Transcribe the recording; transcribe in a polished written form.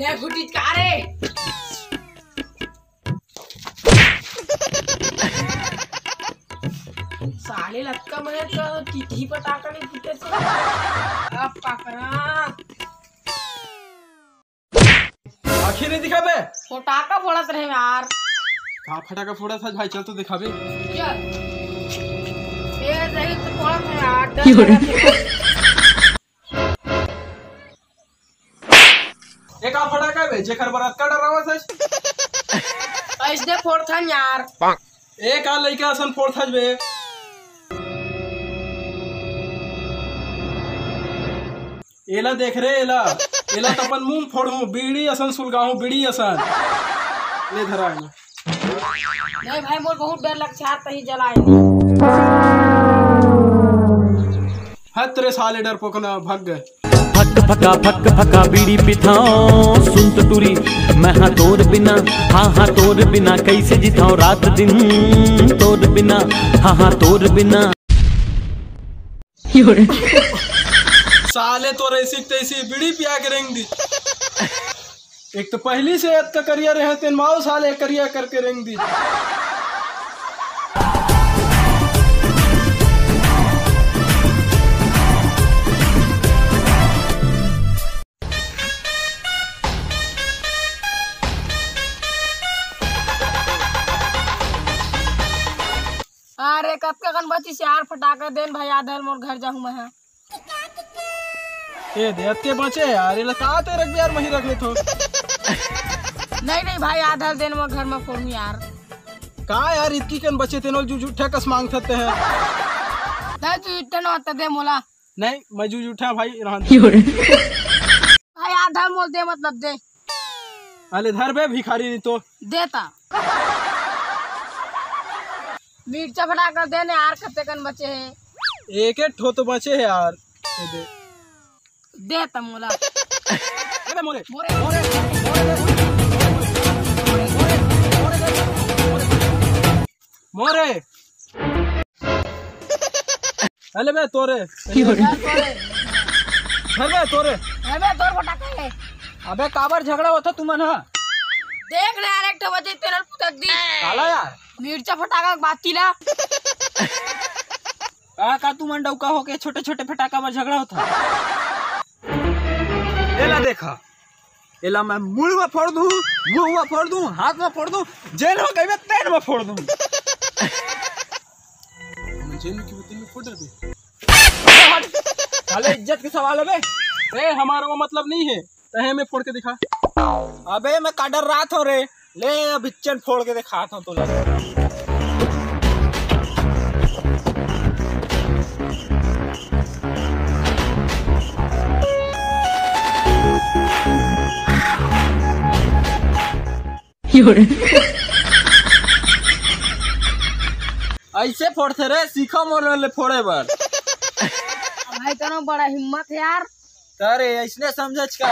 ले फुटी का रे साले लटका मने तो टीटी पटाका नहीं फुटे से अब पकड़ा आखिर नहीं दिखा बे पटाका फोड़त रहे यार। कहाँ फटाका फोड़ा था भाई, चल तो दिखाबे। चल ये रही तो फोड़त है यार, डर एक आ फटाका बे जेकर बरात का डरावा था ऐसे फोड़ था यार। एक आ लइका असन फोड़ था बे। एला देख रे एला एला तो अपन मुंह फोड़ू बीड़ी असन सुलगाहू बीड़ी असन ले धरा है। नहीं भाई मोर बहुत डर लगता है तही जलाए। हद तेरे साले डर पोकना भाग गए। फक फका बीड़ी पिथाओ सुन तो टूरी मैं हाँ तोर बिना हाँ तोर बिना कैसे जिताओ रात दिन तोर बिना हाँ तोर बिना। साले तो ऐसी तैसी बीड़ी पिया के रेंग दी। एक तो पहली से एक का करियर है तेन माओ साले करियर करके रेंग दी। अरे कब के गणपति से यार फटाका देन भाई आधल मोर घर जाऊं मैं। ए देत के बचे यार ये लताते रख यार वहीं रख ले तो। नहीं भाई आधल दिन में घर में फोड़ू यार। कहा यार इतकी कन बचे तेनो जूठा कस मांग थते हैं। नहीं तू इतना होता दे मोला। नहीं मैं जूठा भाई रहन भाई आधा मोल दे मतलब दे। अले धर बे भिखारी नहीं तो देता मिर्चा फटाकर देने यार कते कन बचे हैं। एक एक ठो तो बचे है यार दे देता मोला। अरे मोरे मोरे मोरे अले बे तोरे अबे तोरे अबे तोर फटाका है। अबे काबर झगड़ा होता तुम ना देख रे यार एक तो बजे तेरे पुतक दी काला यार मिर्चा फटाका बाती ला का तू मन डौका होके छोटे छोटे फटाका पर झगड़ा होता। एला देखा एला मैं मुंह में फोड़ दूं मुंह में फोड़ दूं हाथ में फोड़ दूं जेल में गई मैं तेन में फोड़ दूं। मैं जेल में क्यों तेन में फोड़ दे साले इज्जत के सवाल है बे। ए हमारा वो मतलब नहीं है तहे में फोड़ के दिखा। अबे मैं का डर रहा था रे ले बिच्चन फोड़ के दिखा था तो ऐसे फोड़ते रे सीखो मोर फोड़े बर। भाई तेरा बड़ा हिम्मत है यार। अरे ऐसने समझ का